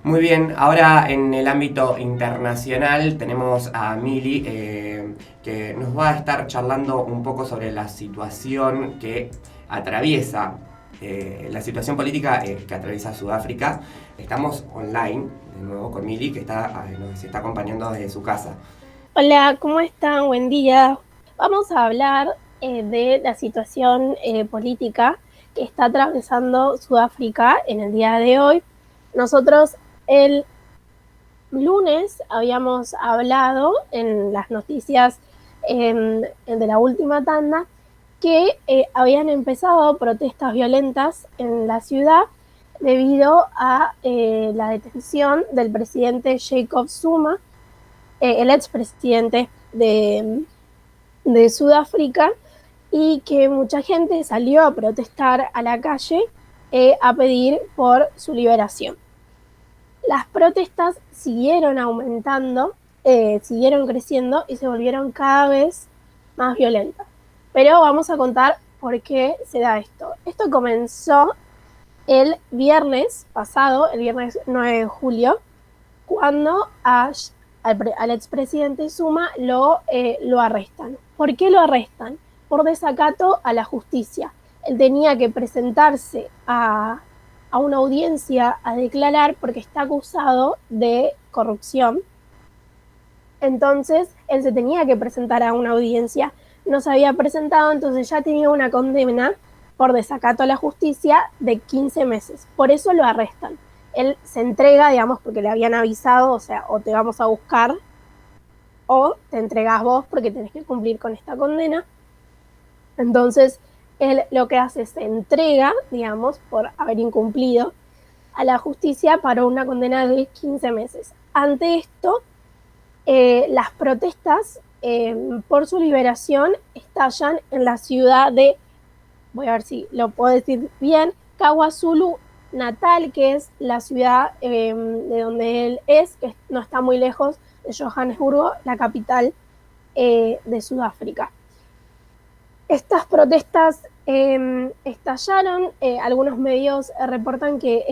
Muy bien, ahora en el ámbito internacional tenemos a Mili que nos va a estar charlando un poco sobre la situación que atraviesa, la situación política que atraviesa Sudáfrica. Estamos online de nuevo con Mili nos está acompañando desde su casa. Hola, ¿cómo están? Buen día. Vamos a hablar de la situación política que está atravesando Sudáfrica en el día de hoy. Nosotros el lunes habíamos hablado en las noticias de la última tanda que habían empezado protestas violentas en la ciudad debido a la detención del presidente Jacob Zuma, el expresidente de Sudáfrica, y que mucha gente salió a protestar a la calle a pedir por su liberación. Las protestas siguieron aumentando, siguieron creciendo y se volvieron cada vez más violentas. Pero vamos a contar por qué se da esto. Esto comenzó el viernes pasado, el viernes 9 de julio, cuando al expresidente Zuma lo arrestan. ¿Por qué lo arrestan? Por desacato a la justicia. Él tenía que presentarse a una audiencia a declarar porque está acusado de corrupción. Entonces, él se tenía que presentar a una audiencia, no se había presentado, entonces ya tenía una condena por desacato a la justicia de 15 meses. Por eso lo arrestan. Él se entrega, digamos, porque le habían avisado, o sea, o te vamos a buscar o te entregas vos porque tenés que cumplir con esta condena. Entonces, él lo que hace es se entrega, digamos, por haber incumplido a la justicia para una condena de 15 meses. Ante esto, las protestas por su liberación estallan en la ciudad de, voy a ver si lo puedo decir bien, KwaZulu Natal, que es la ciudad de donde él es, que no está muy lejos de Johannesburgo, la capital de Sudáfrica. Estas protestas estallaron, algunos medios reportan que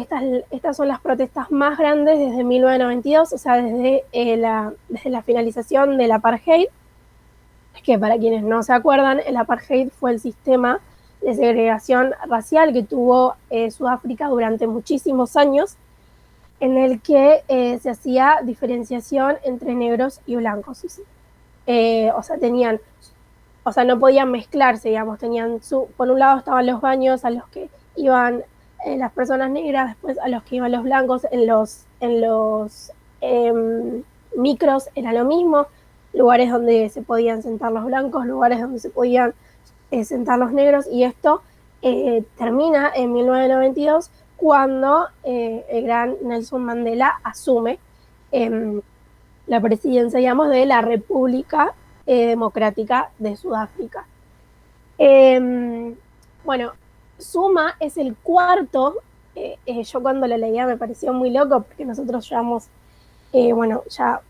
estas son las protestas más grandes desde 1992, o sea, desde la finalización del apartheid, que para quienes no se acuerdan, el apartheid fue el sistema de segregación racial que tuvo Sudáfrica durante muchísimos años, en el que se hacía diferenciación entre negros y blancos. O sea, no podían mezclarse, digamos, por un lado estaban los baños a los que iban las personas negras, después a los que iban los blancos, en los micros era lo mismo, lugares donde se podían sentar los blancos, lugares donde se podían sentar los negros, y esto termina en 1992 cuando el gran Nelson Mandela asume la presidencia, digamos, de la República Democrática de Sudáfrica. Bueno, Zuma es el cuarto, yo cuando lo leía me pareció muy loco porque nosotros llevamos, bueno, ya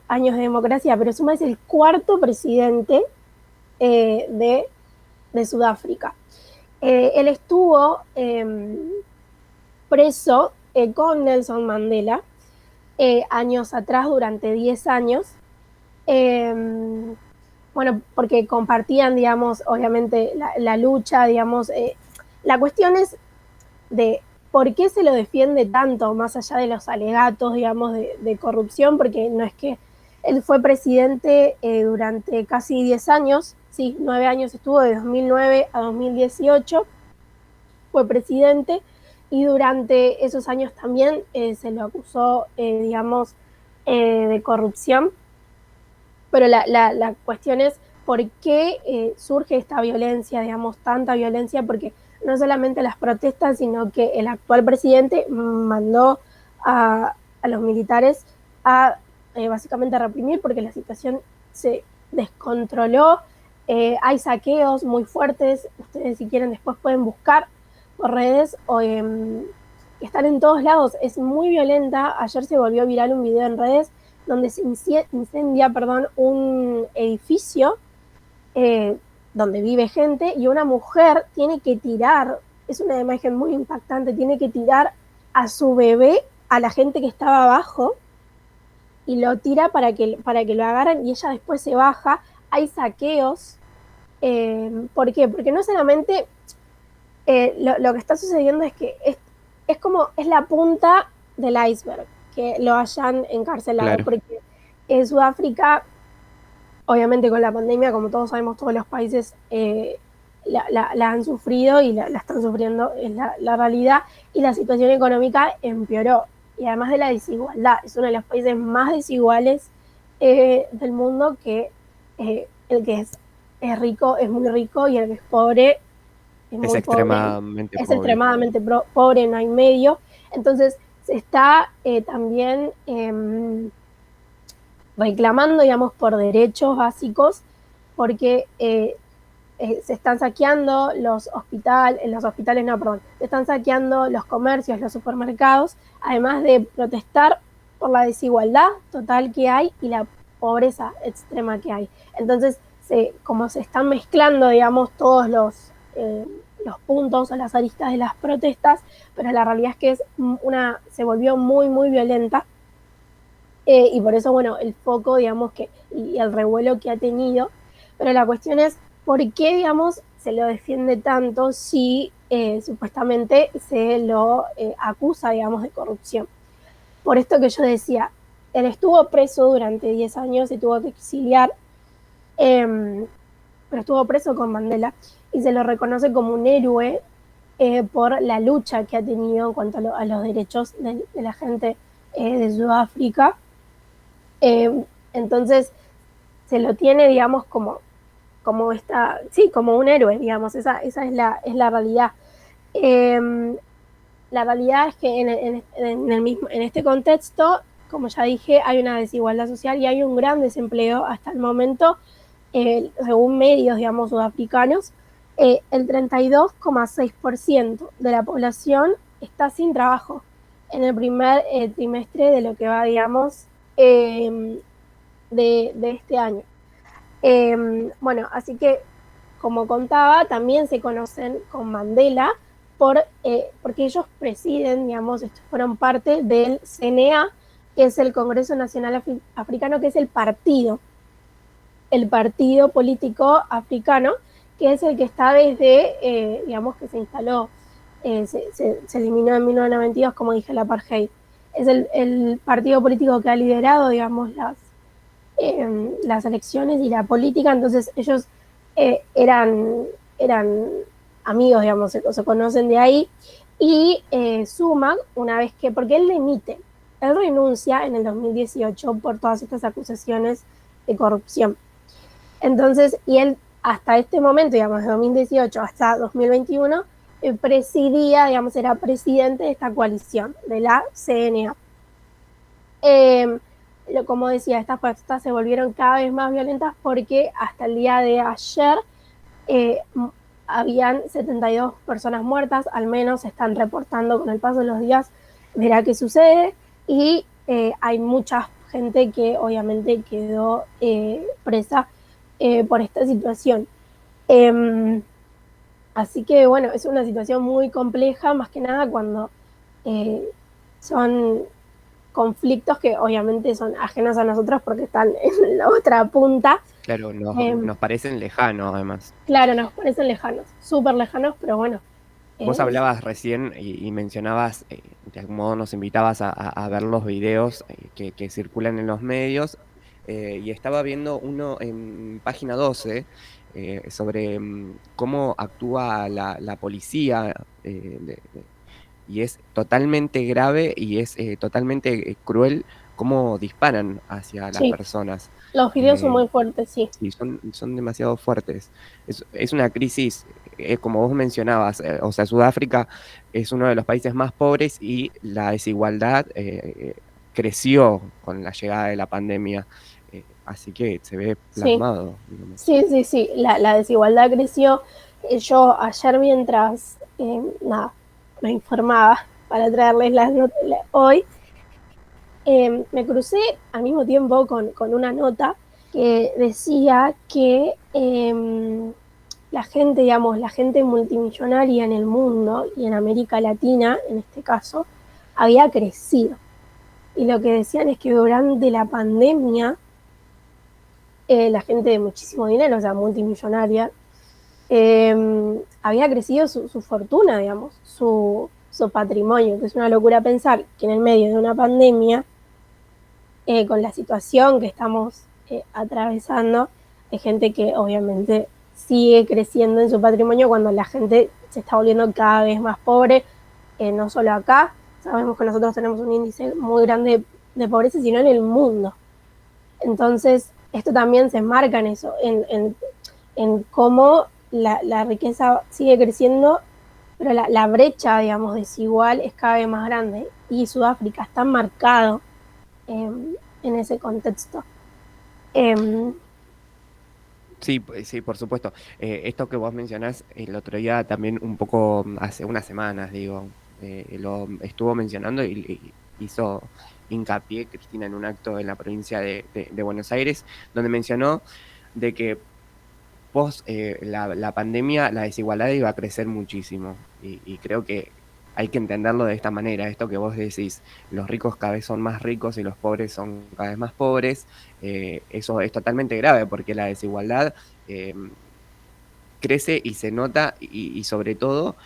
años de democracia, pero Zuma es el cuarto presidente de Sudáfrica. Él estuvo preso con Nelson Mandela años atrás, durante 10 años, eh, bueno, porque compartían, digamos, obviamente la lucha, digamos, la cuestión es de por qué se lo defiende tanto, más allá de los alegatos, digamos, de corrupción, porque no es que él fue presidente durante casi 10 años, sí, 9 años estuvo, de 2009 a 2018, fue presidente, y durante esos años también se lo acusó, digamos, de corrupción. Pero la cuestión es por qué surge esta violencia, digamos, tanta violencia, porque no solamente las protestas, sino que el actual presidente mandó a los militares a básicamente reprimir porque la situación se descontroló. Hay saqueos muy fuertes, ustedes si quieren después pueden buscar por redes, están en todos lados, es muy violenta. Ayer se volvió viral un video en redes donde se incendia, perdón, un edificio eh, donde vive gente, y una mujer tiene que tirar, es una imagen muy impactante, tiene que tirar a su bebé a la gente que estaba abajo y lo tira para que lo agarren y ella después se baja. Hay saqueos. ¿Por qué? Porque no solamente lo que está sucediendo es que es como, es la punta del iceberg que lo hayan encarcelado, Claro. porque en Sudáfrica, obviamente con la pandemia, como todos sabemos, todos los países la han sufrido y la están sufriendo, es la realidad, y la situación económica empeoró. Y además de la desigualdad, es uno de los países más desiguales del mundo, que el que es rico es muy rico y el que es pobre es Es muy pobre, extremadamente es pobre. extremadamente pobre, no hay medio. Entonces se está también reclamando, digamos, por derechos básicos, porque se están saqueando los hospitales no, perdón, se están saqueando los comercios, los supermercados, además de protestar por la desigualdad total que hay y la pobreza extrema que hay. Entonces, como se están mezclando, digamos, todos los puntos o las aristas de las protestas, pero la realidad es que se volvió muy, muy violenta. Y por eso, bueno, el foco, digamos, y el revuelo que ha tenido. Pero la cuestión es, ¿por qué, digamos, se lo defiende tanto si supuestamente se lo acusa, digamos, de corrupción? Por esto que yo decía, él estuvo preso durante 10 años, se tuvo que exiliar, pero estuvo preso con Mandela y se lo reconoce como un héroe por la lucha que ha tenido en cuanto a los derechos de la gente de Sudáfrica. Entonces se lo tiene, digamos, como un héroe, digamos, esa es la realidad. La realidad es que en este contexto, como ya dije, hay una desigualdad social y hay un gran desempleo hasta el momento, según medios, digamos, sudafricanos. El 32,6% de la población está sin trabajo en el primer trimestre de lo que va, digamos, de este año. Bueno, así que, como contaba, también se conocen con Mandela porque ellos presiden, digamos, fueron parte del CNA, que es el Congreso Nacional Africano, que es el partido político africano, que es el que está desde, digamos, que se instaló, se eliminó en 1992, como dije, el apartheid. Es el partido político que ha liderado, digamos, las elecciones y la política. Entonces ellos eran amigos, digamos, se conocen de ahí, y Zuma, una vez que, porque él renuncia en el 2018 por todas estas acusaciones de corrupción. Entonces, y él hasta este momento, digamos, de 2018 hasta 2021, presidía, digamos, era presidente de esta coalición, de la CNA. Como decía, estas protestas se volvieron cada vez más violentas porque hasta el día de ayer habían 72 personas muertas, al menos se están reportando. Con el paso de los días verá qué sucede, y hay mucha gente que obviamente quedó presa por esta situación. Así que bueno, es una situación muy compleja, más que nada cuando son conflictos que obviamente son ajenos a nosotros porque están en la otra punta. Claro, nos parecen lejanos además. Claro, nos parecen lejanos, súper lejanos, pero bueno. Vos hablabas recién y mencionabas, de algún modo nos invitabas a ver los videos que circulan en los medios, y estaba viendo uno en página 12 sobre cómo actúa la policía, y es totalmente grave y es totalmente cruel cómo disparan hacia las personas. Los videos son muy fuertes, sí. Sí, son demasiado fuertes. Es una crisis, como vos mencionabas, o sea, Sudáfrica es uno de los países más pobres y la desigualdad creció con la llegada de la pandemia, así que se ve plasmado. Sí, sí, la desigualdad creció. Yo ayer, mientras me informaba para traerles las notas hoy, me crucé al mismo tiempo con una nota que decía que la gente, digamos, la gente multimillonaria en el mundo y en América Latina, en este caso, había crecido. Y lo que decían es que durante la pandemia, la gente de muchísimo dinero, o sea, multimillonaria, había crecido su fortuna, digamos, su patrimonio, que es una locura pensar que en el medio de una pandemia, con la situación que estamos atravesando, hay gente que obviamente sigue creciendo en su patrimonio cuando la gente se está volviendo cada vez más pobre, no solo acá, sabemos que nosotros tenemos un índice muy grande de pobreza, sino en el mundo. Entonces, esto también se enmarca en eso, en cómo la riqueza sigue creciendo, pero la brecha, digamos, desigual es cada vez más grande. Y Sudáfrica está marcado en ese contexto. Sí, sí, por supuesto. Esto que vos mencionás el otro día también un poco hace unas semanas, digo, lo estuvo mencionando y hizo hincapié Cristina en un acto en la provincia de Buenos Aires, donde mencionó de que post la pandemia la desigualdad iba a crecer muchísimo y creo que hay que entenderlo de esta manera, esto que vos decís, los ricos cada vez son más ricos y los pobres son cada vez más pobres, eso es totalmente grave porque la desigualdad crece y se nota y sobre todo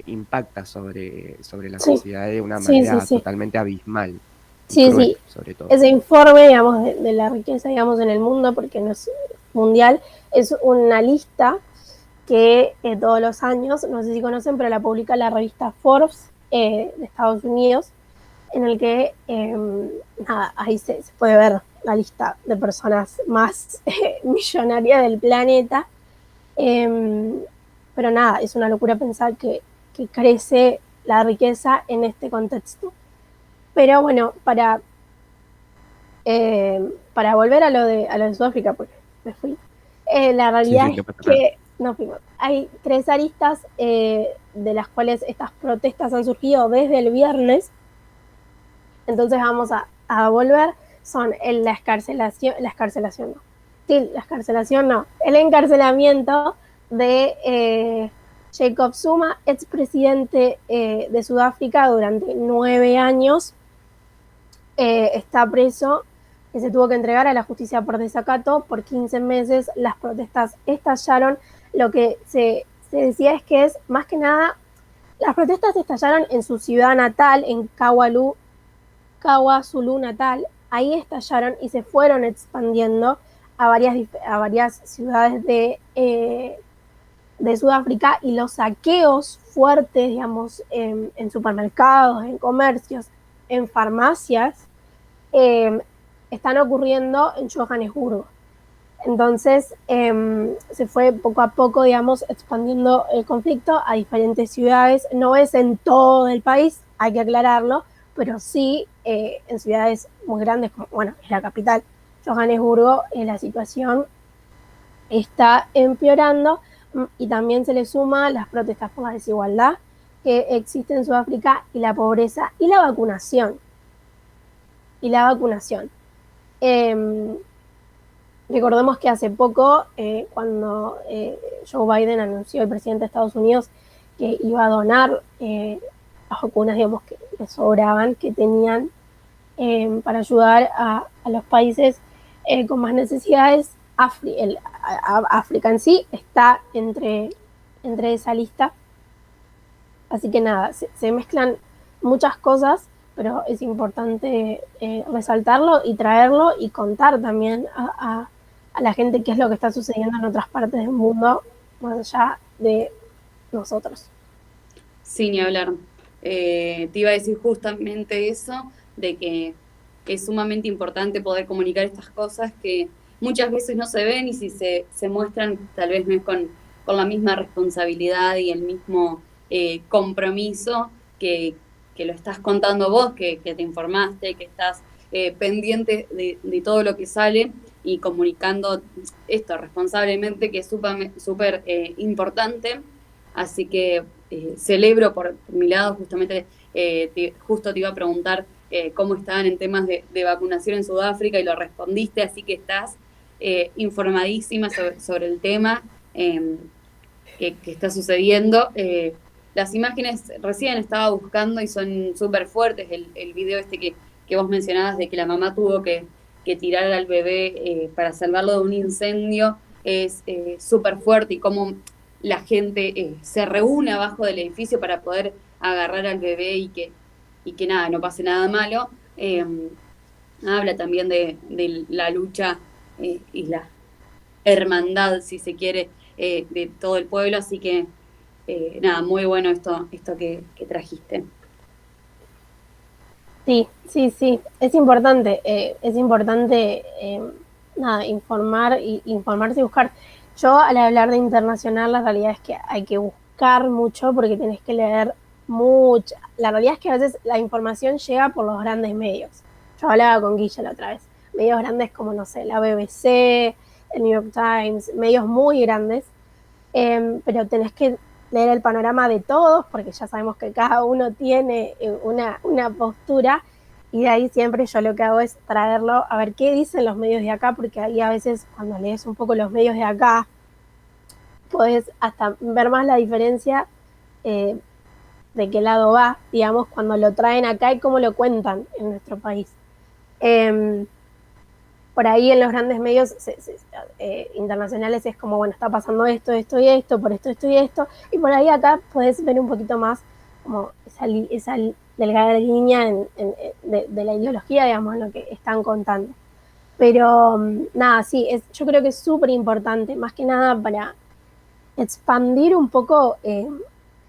impacta sobre la Sí, sociedad de una sí, sí, manera sí. totalmente abismal y Sí, cruel, sí. sobre todo. Ese informe, digamos, de la riqueza, digamos, en el mundo, porque no es mundial, es una lista que todos los años, no sé si conocen, pero la publica la revista Forbes de Estados Unidos, en el que nada, ahí se puede ver la lista de personas más millonarias del planeta. Pero nada, es una locura pensar que crece la riqueza en este contexto. Pero bueno, para volver a lo de Sudáfrica, porque me fui, la Sí, realidad sí, es no pasa nada. que no fuimos. Hay 3 aristas de las cuales estas protestas han surgido desde el viernes. Entonces vamos a volver. Son la escarcelación no. Sí, la escarcelación no. El encarcelamiento de Jacob Zuma, expresidente de Sudáfrica durante 9 años. Está preso, que se tuvo que entregar a la justicia por desacato por 15 meses. Las protestas estallaron. Lo que se decía es que es más que nada, las protestas estallaron en su ciudad natal, en KwaZulu Natal. Ahí estallaron y se fueron expandiendo a varias ciudades de Sudáfrica, y los saqueos fuertes, digamos, en supermercados, en comercios, en farmacias, eh, están ocurriendo en Johannesburgo. Entonces se fue poco a poco, digamos, expandiendo el conflicto a diferentes ciudades. No es en todo el país, hay que aclararlo, pero sí en ciudades muy grandes, como, bueno, es la capital, Johannesburgo, la situación está empeorando, y también se le suma las protestas por la desigualdad que existe en Sudáfrica, y la pobreza y la vacunación. Y la vacunación. Recordemos que hace poco, cuando Joe Biden anunció, el presidente de Estados Unidos, que iba a donar las vacunas, digamos, que le sobraban, que tenían para ayudar a los países con más necesidades. África en sí está entre esa lista. Así que nada, se mezclan muchas cosas, pero es importante resaltarlo y traerlo y contar también a la gente qué es lo que está sucediendo en otras partes del mundo, más allá de nosotros. Sí, ni hablar. Te iba a decir justamente eso, de que es sumamente importante poder comunicar estas cosas que muchas veces no se ven, y si se muestran tal vez no es con la misma responsabilidad y el mismo compromiso que lo estás contando vos, que te informaste, que estás pendiente de todo lo que sale y comunicando esto responsablemente, que es súper importante. Así que celebro por mi lado, justamente, justo te iba a preguntar cómo estaban en temas de vacunación en Sudáfrica y lo respondiste, así que estás informadísima sobre el tema que está sucediendo. las imágenes recién estaba buscando y son súper fuertes. El video este que vos mencionabas de que la mamá tuvo que tirar al bebé para salvarlo de un incendio es súper fuerte, y cómo la gente se reúne abajo del edificio para poder agarrar al bebé y que nada, no pase nada malo. Habla también de la lucha y la hermandad, si se quiere, de todo el pueblo, así que nada, muy bueno esto que trajiste. Sí, sí, sí, es importante nada, informarse y buscar. Yo al hablar de internacional, la realidad es que hay que buscar mucho porque tenés que leer mucho. La realidad es que a veces la información llega por los grandes medios. Yo hablaba con Guilla la otra vez, medios grandes como, no sé, la BBC, el New York Times, medios muy grandes, pero tenés que leer el panorama de todos, porque ya sabemos que cada uno tiene una postura, y de ahí siempre yo lo que hago es traerlo a ver qué dicen los medios de acá, porque ahí a veces cuando lees un poco los medios de acá, podés hasta ver más la diferencia de qué lado va, digamos, cuando lo traen acá y cómo lo cuentan en nuestro país. Por ahí en los grandes medios internacionales es como, bueno, está pasando esto, esto y esto, por esto, esto y esto, y por ahí acá puedes ver un poquito más como esa delgada línea de la ideología, digamos, en lo que están contando. Pero nada, sí, yo creo que es súper importante, más que nada para expandir un poco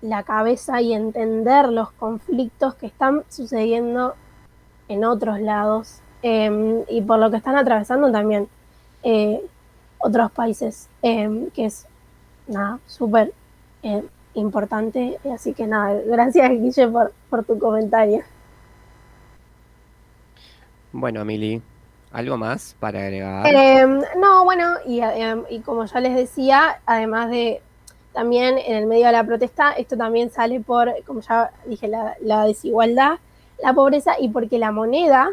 la cabeza y entender los conflictos que están sucediendo en otros lados, y por lo que están atravesando también otros países, que es nada, súper importante. Así que nada, gracias Guille por tu comentario. Bueno, Mili, ¿algo más para agregar? No, bueno, y como ya les decía, además de también en el medio de la protesta, esto también sale por, como ya dije, la desigualdad, la pobreza, y porque la moneda,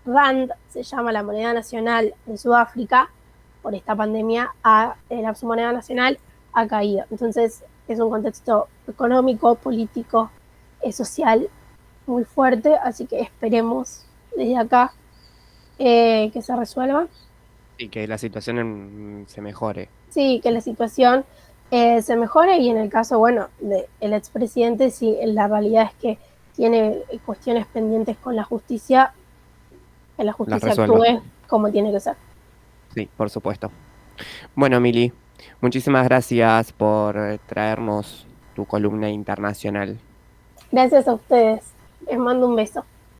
Rand, se llama la moneda nacional de Sudáfrica, por esta pandemia, su moneda nacional ha caído. Entonces es un contexto económico, político, social muy fuerte, así que esperemos desde acá que se resuelva. Y que la situación se mejore. Sí, que la situación se mejore, y en el caso, bueno, del expresidente, sí, la realidad es que tiene cuestiones pendientes con la justicia, que la justicia actúe como tiene que ser. Sí, por supuesto. Bueno, Mili, muchísimas gracias por traernos tu columna internacional. Gracias a ustedes. Les mando un beso.